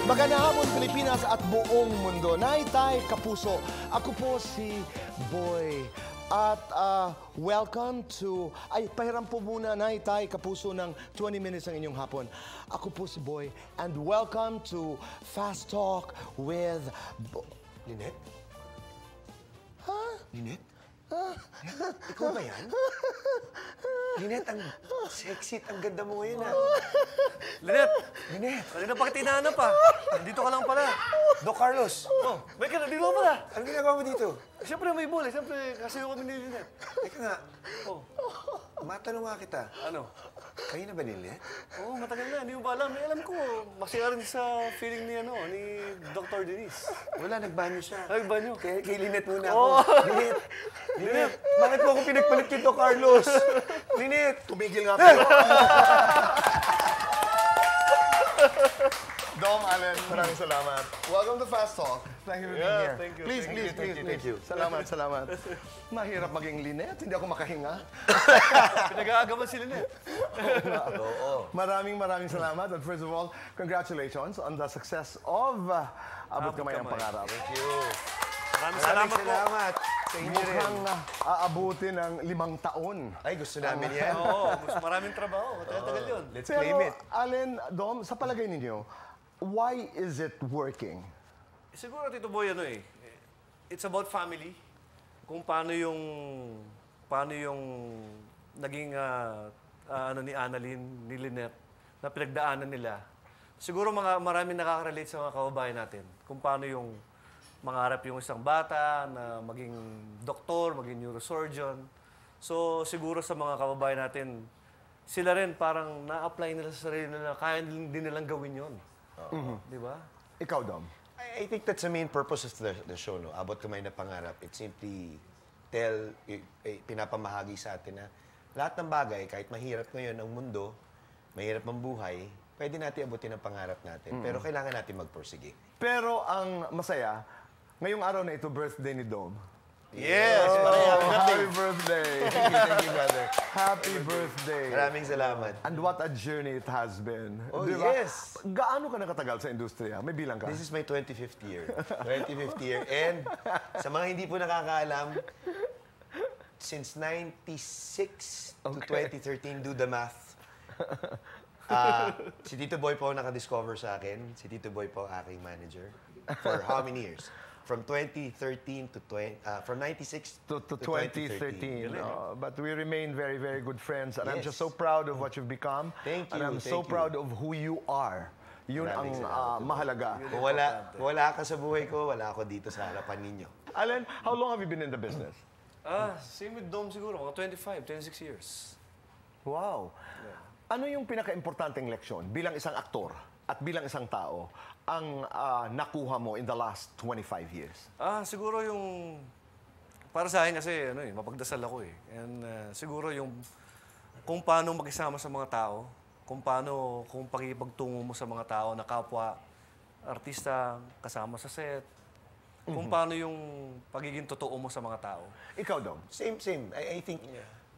Magandang hapon, Pilipinas at buong mundo. Naitay, kapuso. Ako po si Boy. At welcome to... Ay, pahiram po muna, Naitay, kapuso ng 20 minutes ng inyong hapon. Ako po si Boy. And welcome to Fast Talk with... Lynette? Ha? Lynette? Ikaw ba yan? Lynette, ang sexy at ang ganda mo ngayon, ha? Lynette! Lynette! Kanina pa kita hinahanap pa. Nandito ka lang pala. Doc Carlos! Oh, may ka nandito ka pala. Anong ginagawa mo dito? Siyempre may bola. Siyempre kasi kami ni Lynette. Teka nga, Oh, matanong nga kita. ano? Kayo na ba ni Lynette? Oo, matagal na. Hindi mo ba alam? May alam ko. Masaya rin sa feeling ni, ni Dr. Denise. Wala, nagbanyo siya. Nagbanyo. Kay Lynette muna ako. Oh. Lynette! Lynette! Bakit mo ako pinagpalit kay Doc Carlos? Lynette! Tumigil nga po. Dom, Allen, maraming salamat. Welcome to Fast Talk. Thank you for being here. thank you. Please, Thank please, please, Thank you. Salamat, salamat. Mahirap maging Lynette, hindi ako makahinga. Pinag-aagaman si Lynette. Maraming salamat. And first of all, congratulations on the success of Abot Kamay ang Pangarap. Thank you. Maraming Maraming salamat po. salamat. Sa inyo rin. Mukhang aabutin ng 5 taon. Ay, gusto namin yan. Oo, maraming trabaho. Matagal yun. Let's Pero, claim it. Allen, Dom, sa palagay ninyo, why is it working? Siguro, Tito Boy, it's about family. Kung paano yung naging ni Annalyn, ni Lynette, na pinagdaanan nila. Siguro maraming nakaka-relate sa mga kababayan natin. Kung paano yung mangarap yung isang bata na maging doktor, maging neurosurgeon. So, siguro sa mga kababayan natin, sila rin parang na-apply nila sa sarili nila, kaya din nilang gawin yun. Di ba? Ikaw, Dom. I think that's the main purpose of the show, no? Abot Kamay na Pangarap. It simply pinapamahagi sa atin na lahat ng bagay, kahit mahirap ngayon ang mundo, mahirap ang buhay, pwede natin abutin ang pangarap natin. Pero kailangan natin magpursige. Pero ang masaya, ngayong araw na ito, birthday ni Dom. Yes! Happy birthday! Thank you, brother. Happy birthday! Maraming salamat. And what a journey it has been. Oh, Di ba? yes! Gaano ka nakatagal sa industriya? May bilang ka? This is my 25th year. 25th year. And sa mga hindi po nakakaalam, since 96 to 2013, do the math. Si Tito Boy po ang nakadiscover sa akin. Si Tito Boy po ang aking manager. For how many years? From 2013 to from 96 to 2013. But we remain very, very good friends. And I'm just so proud of what you've become. Thank you. And I'm so proud of who you are. Yun ang mahalaga. Kung wala ka sa buhay ko, wala ako dito sa harapan ninyo. Allen, how long have you been in the business? Same with Dom siguro, mga 26 years. Wow. Ano yung pinaka-importanteng leksyon bilang isang aktor at bilang isang tao ang nakuha mo in the last 25 years? Siguro yung... Para sa akin kasi, mapagdasal ako eh. And siguro yung kung paano makisama sa mga tao, kung pakikipagtungo mo sa mga tao na kapwa, artista, kasama sa set, kung paano yung pagiging totoo mo sa mga tao. Ikaw, Dom? Same. I think,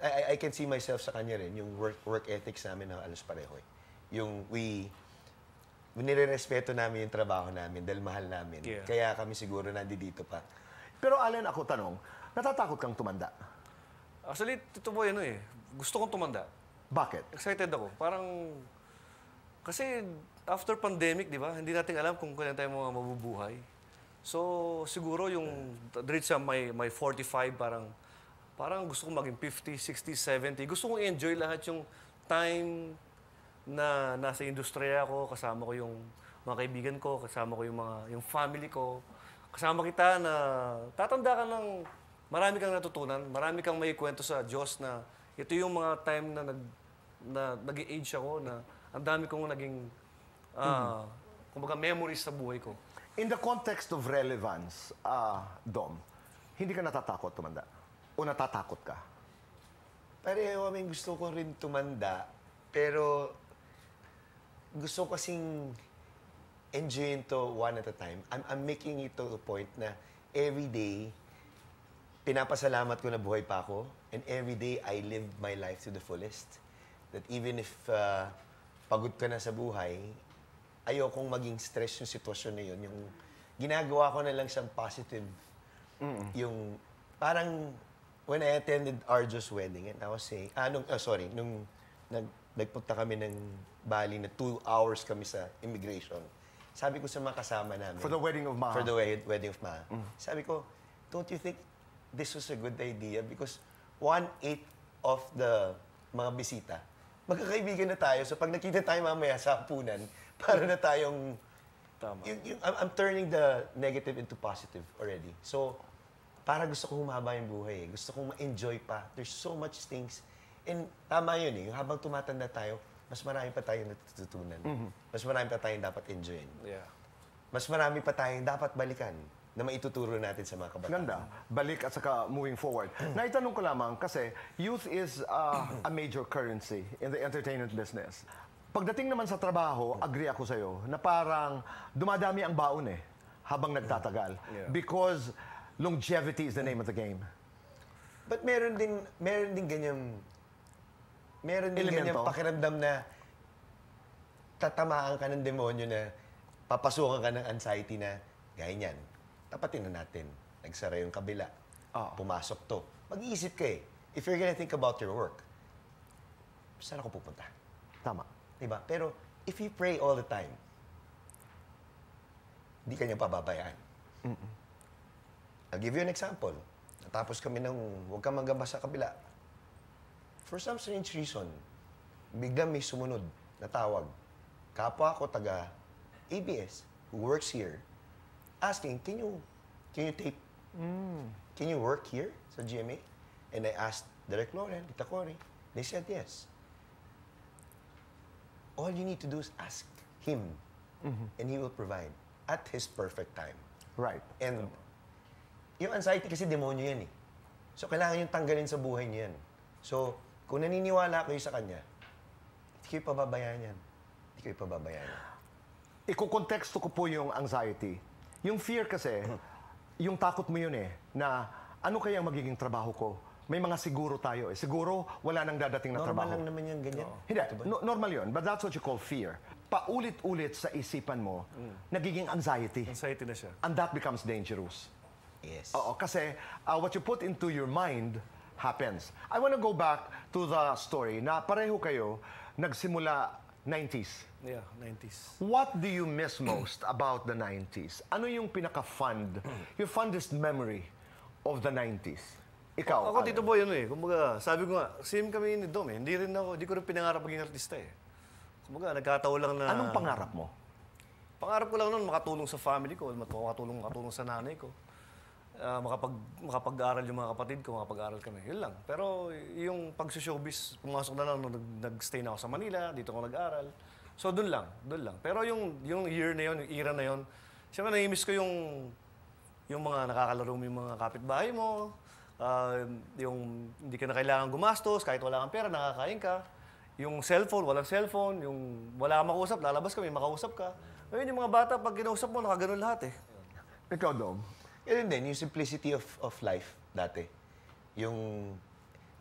I can see myself sa kanya rin, yung work ethics namin na alos pareho eh. Yung nire-respeto namin yung trabaho namin dahil mahal namin. Yeah. Kaya kami siguro nandito pa. Pero Allen, ako tanong, natatakot kang tumanda? Actually, Tito Boy, gusto kong tumanda. Bakit? Excited ako. Parang, kasi after pandemic, di ba, hindi natin alam kung kailan tayo mga mabubuhay. So, siguro yung reach sa my 45, parang gusto kong maging 50, 60, 70. Gusto kong i-enjoy lahat yung time na nasa industriya ako, kasama ko yung mga kaibigan ko, kasama ko yung family ko. Kasama kita na tatanda ka ng marami kang natutunan, marami kang may kwento sa Diyos na ito yung mga time na nag-age ako, na ang dami kong naging kumbaga memories sa buhay ko. In the context of relevance, Dom, hindi ka natatakot tumanda? O natatakot ka? Pareho kaming gusto ko rin tumanda, pero gusto ko kasing enjoyin to one at a time. I'm making it to a point na every day, pinapasalamat ko na buhay pa ako, and every day I live my life to the fullest. That even if pagod ka na sa buhay, ayokong maging stress yung sitwasyon na yun. Yung ginagawa ko na lang siyang positive. Yung parang when I attended Arjo's wedding and I was saying, nung nagpunta kami ng Bali na 2 hours kami sa immigration. Sabi ko sa mga kasama namin. For the wedding of Maha. For the wedding of Maha. Sabi ko, don't you think this was a good idea? Because 1/8 of the mga bisita, magkakaibigan na tayo. So pag nakita tayo mamaya sa hapunan, para na tayong... Tama. I'm turning the negative into positive already. So, para gusto kong humaba yung buhay. Gusto kong ma-enjoy pa. There's so much things. And tama yun eh. Habang tumatanda tayo, mas marami pa tayong natututunan. Mas marami pa tayong dapat enjoyin. Yeah. Mas marami pa tayong dapat balikan na maituturo natin sa mga kabataan. Ganda. Balik at saka moving forward. Naitanong ko lamang kasi youth is a major currency in the entertainment business. Pagdating naman sa trabaho, agree ako sa'yo, na parang dumadami ang baon eh, habang nagtatagal. Yeah. Because longevity is the name of the game. But meron din ganyang Elemento. pakiramdam na tatamaan ka ng demonyo na papasukan ka ng anxiety na gaya niyan. Tapatin na natin. Nagsara yung kabila. Pumasok to. Mag-iisip ka eh. If you're gonna think about your work, saan ako pupunta? Tama. Diba? Pero if you pray all the time, hindi ka niya pababayaan. I'll give you an example. Natapos kami ng huwag kang magamba sa kabila. For some strange reason, biglang may sumunod na tawag. Kapwa ko taga ABS, who works here, asking, can you tape? Can you work here sa GMA? And I asked Direk Loren, Tita Cory. They said yes. All you need to do is ask him, and he will provide at his perfect time. Right. And yung anxiety kasi demonyo yan eh. So, kailangan yung tanggalin sa buhay niyo yan. So, kung naniniwala kayo sa kanya, hindi kayo pababayaan yan. Hindi kayo pababayaan yan. Iko-konteksto ko po yung anxiety. Yung fear kasi, yung takot mo yun eh, na ano kaya ang magiging trabaho ko? May mga siguro tayo eh. Siguro, wala nang dadating na Normal trabaho. lang naman yung ganyan. Hindi, normal yun. But that's what you call fear. Paulit-ulit sa isipan mo, nagiging anxiety. Anxiety na siya. And that becomes dangerous. Yes. Oo, kasi what you put into your mind happens. I want to go back to the story na pareho kayo nagsimula 90s. Yeah, 90s. What do you miss most about the 90s? Ano yung pinaka-fond, your fondest memory of the 90s? Ikaw, Ako Allen. dito boy, kumbaga, sabi ko nga, same kami ni Dom eh. Hindi ko rin pinangarap maging artista eh. Kumbaga, nagkataon lang na... Anong pangarap mo? Pangarap ko lang noon, makatulong sa family ko, makatulong sa nanay ko. Makapag-aral yung mga kapatid ko, makapag-aral kami. Yun lang. Pero yung pag-showbiz, pumasok na lang nung nag-stay na ako sa Manila, dito ako nag-aral. So, doon lang. Pero yung year na yun, yung era na yun, siyempre nai-miss ko yung mga nakakalaro mo yung mga kapitbahay mo, yung hindi ka na kailangan gumastos, kahit wala kang pera, nakakain ka. Yung cellphone, walang cellphone, yung wala kang makausap, lalabas ka, may makausap ka. Ngayon yung mga bata, pag kinausap mo, nakaganon lahat eh. Ikaw, Dom. Yun din, yung simplicity of life dati.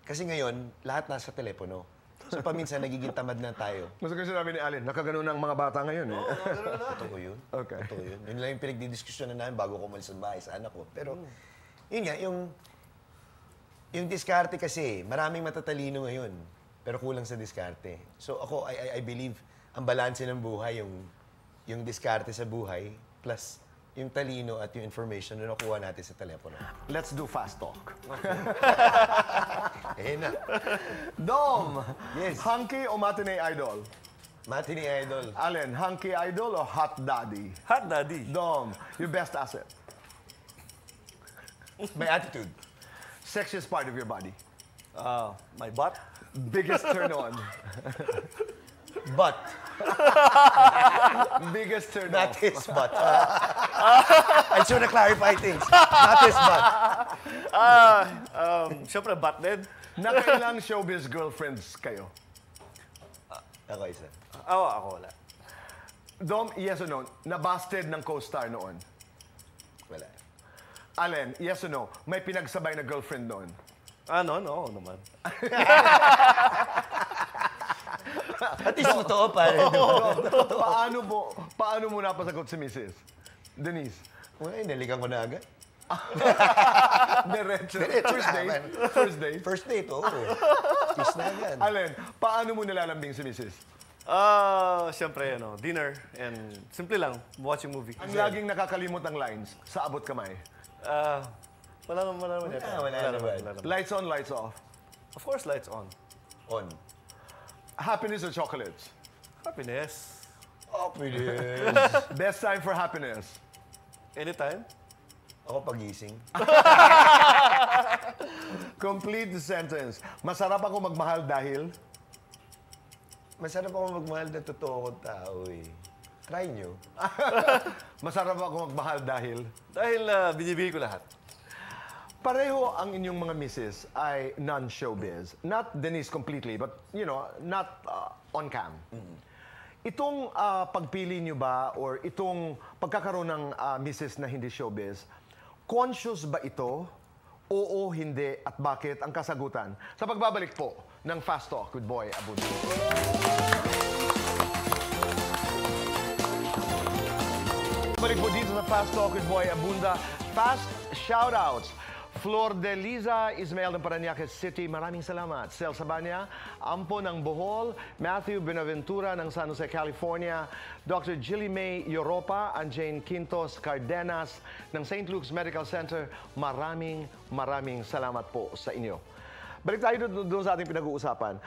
Kasi ngayon, lahat nasa telepono. So paminsan, nagiging tamad na tayo. Mas kasi sinabi ni Allen, nakaganon ang mga bata ngayon eh. Nakaganon lahat. Totoo yun. Okay. Totoo yun. Yun lang yung pinagdidiskusyonan namin bago ko umalis sa bahay sa anak ko. Pero, yun nga, yung diskarte kasi, maraming matatalino ngayon, pero kulang sa diskarte. So ako, I believe, ang balanse ng buhay, yung diskarte sa buhay, plus yung talino at yung information na nakuha natin sa telepono. Let's do fast talk. Na. Dom! Yes. Hunky o matinee idol? Matinee idol. Allen, hunky idol o hot daddy? Hot daddy. Dom, your best asset? My attitude. Sexiest part of your body? My butt. Biggest turn on? But, Biggest turn not off? his butt. I should have clarified things. Not his butt. Siyempre, butt din. Nakailang showbiz girlfriends kayo? Ako isa. Ako wala. Dom, yes or no? Nabasted ng co-star noon? Wala. Allen, yes or no? May pinagsabay na girlfriend noon? No naman. At least totoo pa rin. paano mo napasagot si Mrs. Denise? Wala, inalikan ko na agad. Diretso. First date, oo. Kiss na agad. Allen, paano mo nilalambing si Mrs.? Siyempre, dinner and simple lang, watching movie. Ang laging nakakalimot ang lines sa abot kamay. Wala naman yata. Wala naman. Lights on, lights off. Of course, lights on. On. Happiness or chocolates? Happiness. Best time for happiness? Anytime. Ako pagising. Complete the sentence. Masarap ako magmahal dahil? Masarap ako magmahal na totoo kong tao eh. Try nyo. Masarap ako magmahal dahil? Dahil binibigay ko lahat. Pareho ang inyong mga misses ay non-showbiz. Not Denise completely, but, not on cam. Itong pagpili nyo ba or itong pagkakaroon ng misses na hindi showbiz, conscious ba ito? Oo, hindi, at bakit? Ang kasagutan sa pagbabalik po ng Fast Talk with Boy Abunda. Balik po dito sa Fast Talk with Boy Abunda. Fast shoutouts. Flor de Liza, Ismael ng Parañaque City, maraming salamat. Cel Sabanya, Ampo ng Bohol, Matthew Benaventura ng San Jose, California, Dr. Jilly May Europa, Anjane Quintos Cardenas ng St. Luke's Medical Center, maraming salamat po sa inyo. Balik tayo doon sa ating pinag-uusapan.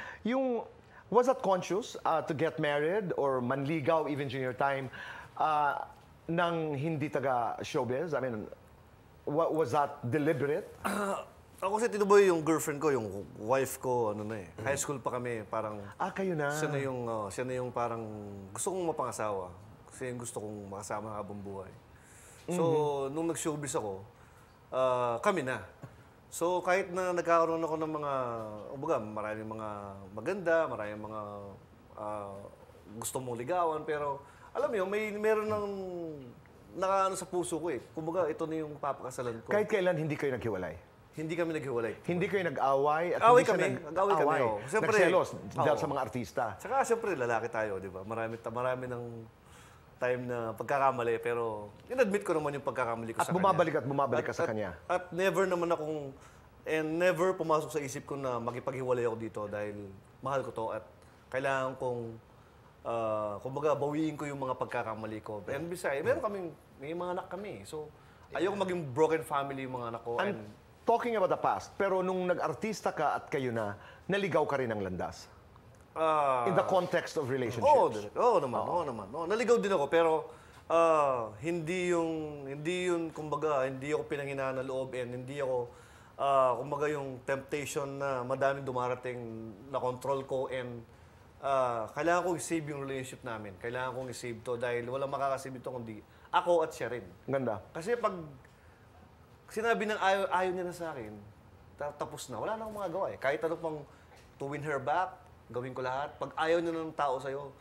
Was that conscious to get married or manligaw even during your time ng hindi taga-showbiz? I mean, was that deliberate? Ako kasi tinuboy yung girlfriend ko, yung wife ko, high school pa kami, parang... Kayo na. Siya na yung parang gusto kong mapangasawa. Kasi yung gusto kong makasama habang buhay. So, nung nag-showbiz ako, kami na. So, kahit na nagkakaroon ako ng maraming mga maganda, maraming mga gusto mong ligawan, pero alam mo yun, meron ng nakaano sa puso ko eh. Kumbaga, ito na yung papakasalan ko. Kahit kailan hindi kayo naghiwalay? Hindi kami naghiwalay. Hindi kayo nag-away? At Away hindi siya kami. Nag-away kami, oo. Siyempre, nagselos dahil oo. sa mga artista. Tsaka siyempre, lalaki tayo, di ba? Marami ng time na pagkakamali, pero in-admit ko naman yung pagkakamali ko At sa kanya. bumabalik ka sa kanya. At never naman never pumasok sa isip ko na makipaghiwalay ako dito dahil mahal ko to at kailangan kong kumbaga, bawiin ko yung mga pagkakamali ko. And besides, may mga anak kami. So, ayoko maging broken family yung mga anak ko. I'm talking about the past, pero nung nag-artista ka at kayo na, naligaw ka rin ng landas? In the context of relationships? Oo naman. Naligaw din ako, pero hindi yun, kumbaga, hindi ako pinanghinaan ng loob and hindi ako, kumbaga, yung temptation na madaming dumarating na control ko and kailangan kong i-save yung relationship namin. Kailangan kong i-save to dahil walang makakasave ito kundi ako at siya rin. Ganda. Kasi pag sinabi ng ayaw niya na sa akin, tapos na. Wala na akong magagawa eh. Kahit ano pang to win her back, gawin ko lahat. Pag ayaw niya ng tao sa'yo,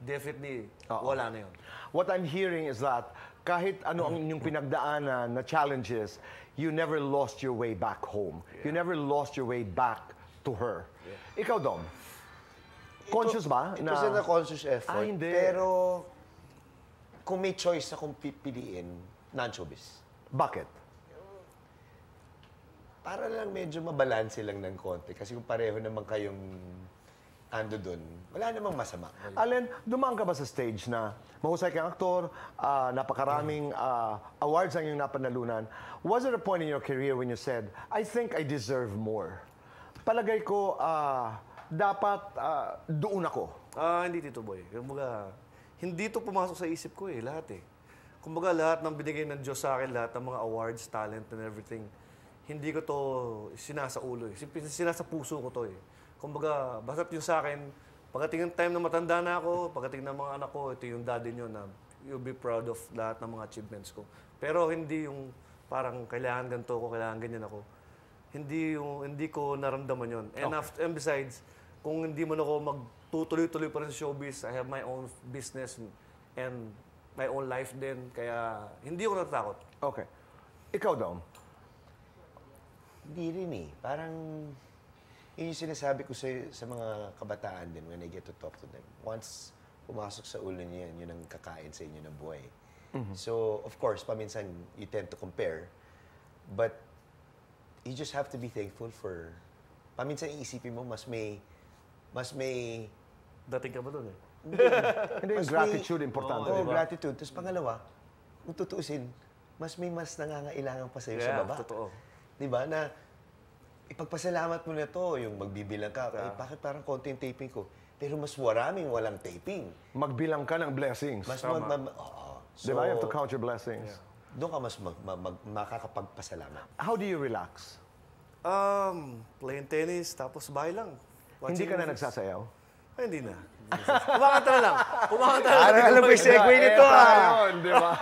definitely, wala na yun. What I'm hearing is that kahit ano ang inyong pinagdaanan na challenges, you never lost your way back home. You never lost your way back to her. Ikaw, Dom? Conscious ba? Ito na conscious effort. Hindi. Pero kung may choice akong pipiliin, non-showbiz. Bakit? Para lang medyo mabalanse lang ng konti. Kasi kung pareho naman kayong ando dun, wala namang masama. Allen, dumaan ka ba sa stage na mahusay kang aktor, napakaraming awards ang iyong napanalunan. Was there a point in your career when you said, I think I deserve more? Palagay ko, dapat doon ako. Hindi Tito Boy. Kumbaga, hindi to pumasok sa isip ko eh, lahat eh. Kumbaga, lahat ng binigay ng Diyos sa akin, lahat ng mga awards, talent, and everything, hindi ko to sinasaulo eh. Sinasa puso ko to eh. Kumbaga, basta't yung sa akin, pagdating ng time na matanda na ako, pagdating ng mga anak ko, ito yung daddy nyo na you'll be proud of lahat ng mga achievements ko. Pero hindi yung parang kailangan ganito ko, kailangan ganyan ako. Hindi ko naramdaman yun. And besides, kung hindi man ako magtutuloy-tuloy pa rin sa showbiz, I have my own business and my own life din. Kaya hindi ako natatakot. Okay. Ikaw, Dom? Hindi rin eh. Parang yun yung sinasabi ko sa mga kabataan din when I get to talk to them. Once pumasok sa ulo niyo yan, yun ang kakain sa inyo ng buhay. So, of course, paminsan you tend to compare. But you just have to be thankful for... Paminsan iisipin mo, mas may... Dating ka ba doon eh? Hindi, yung gratitude importante. Oo, di ba? gratitude. Tapos pangalawa, kung tutuusin, mas nangangailangan pa sa'yo sa baba. Totoo. Di ba? Na ipagpasalamat mo na to, yung magbibilang ka. Eh, bakit parang konti yung taping ko? Pero mas maraming walang taping. Magbilang ka ng blessings. Mas Di ba? You have to count your blessings. doon ka mas makakapagpasalamat. How do you relax? Playing tennis, tapos bahay lang. Hindi Watching ka na movies. nagsasayaw? Ay, hindi na. Kumakanta na lang. Kumakanta na lang. Alam mo yung segue nito Yun, di ba?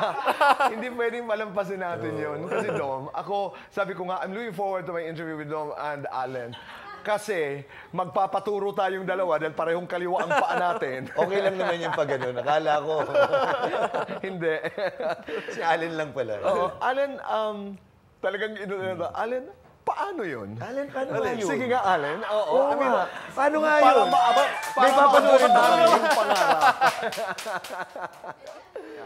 Hindi pwedeng malampasin natin yun. Kasi Dom, ako, sabi ko nga, I'm looking forward to my interview with Dom and Allen. Kasi magpapaturo tayong dalawa dahil parehong kaliwa ang paa natin. Okay lang naman yung pag ano. Nakala ko. Hindi. Si Allen lang pala. Oo. Allen, talagang Allen, paano yun? Allen, paano nga yun? Sige nga, Allen. Oo. Oo nga. Paano nga Para yun? May papanoorin namin yung pangarap.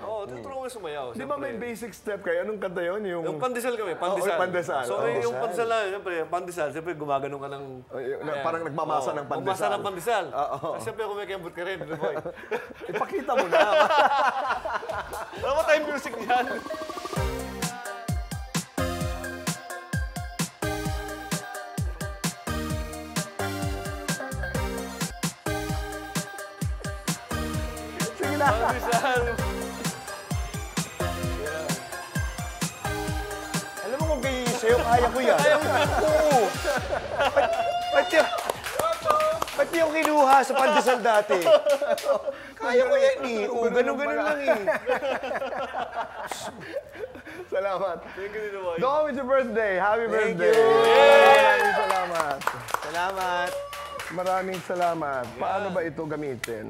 Oo, tutulungan mo sumayaw. Di ba may basic step kayo? Anong kanta yun? Yung pandesal kami, pandesal. Oo, pandesal. So, Oo. yung pandesal na, siyempre, pandesal, siyempre, gumaganon ka ng... Parang nagmamasa ng pandesal. Gumamasa ng pandesal. Oo. Siyempre, kumikembot ka rin, boy. Ipakita mo na. Wala ba tayong music niyan? Sige na. Pandesal. Alam mo kung kayo sa'yo, kaya ko yan. Oo. Ba't yung kinuha sa pandesal dati? Kaya ko yan eh. Oo, ganun-ganun lang eh. Salamat. Thank you, Dino Boy. Dom, it's your birthday. Happy Thank birthday. you. Maraming salamat. Salamat. Maraming salamat. Paano ba ito gamitin?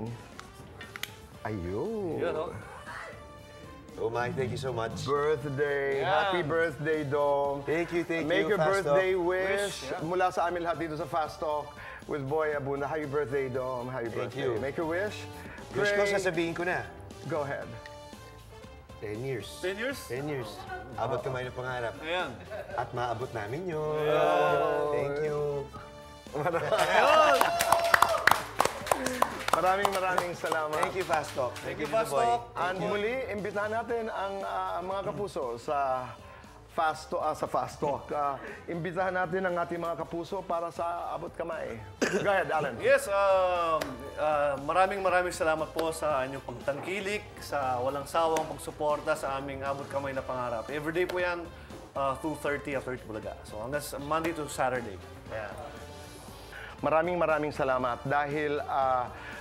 Ayun. Yun, no? Oh, Mike, thank you so much. Birthday. Happy birthday, Dom. Thank you. Make your Fast birthday Talk. wish mula sa amin lahat dito sa Fast Talk with Boy Abunda. Happy birthday, Dom. Happy Thank birthday. you. Make your wish. Wish ko, Pray. sasabihin ko na. Go ahead. 10 years. 10 years? 10 years. Abot kamay ng pangarap. Ayan. At maabot namin yun. Thank you. Maraming salamat. Thank you, Fast Talk. Thank you, Dino Fast Boy. Talk. And muli, imbitahan natin ang mga kapuso sa Fast Talk. Imbitahan natin ang ating mga kapuso para sa abot kamay. Go ahead, Alan. Yes, maraming salamat po sa inyong pagtangkilik, sa walang sawang pagsuporta sa aming abot kamay na pangarap. Everyday po yan, 2:30 after Bulaga. So hanggang Monday to Saturday. Yeah. Maraming salamat dahil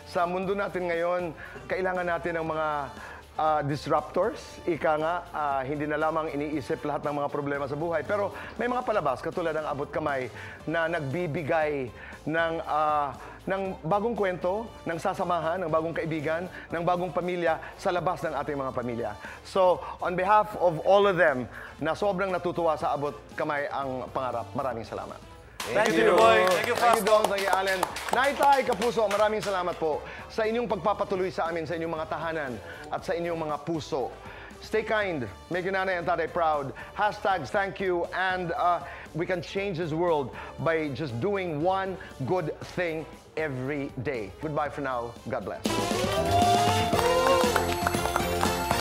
sa mundo natin ngayon, kailangan natin ng mga disruptors. Ika nga, hindi na lamang iniisip lahat ng mga problema sa buhay. Pero may mga palabas, katulad ng Abot Kamay, na nagbibigay ng bagong kwento, ng sasamahan, ng bagong kaibigan, ng bagong pamilya sa labas ng ating mga pamilya. So, on behalf of all of them, na sobrang natutuwa sa Abot Kamay ang pangarap, maraming salamat. Thank you, Boy. Thank you, Thank Fast you, Dom. Thank you, Allen. Naitay, Kapuso, maraming salamat po sa inyong pagpapatuloy sa amin, sa inyong mga tahanan at sa inyong mga puso. Stay kind. Make your nanay and tatay proud. Hashtags, thank you. And we can change this world by just doing one good thing every day. Goodbye for now. God bless.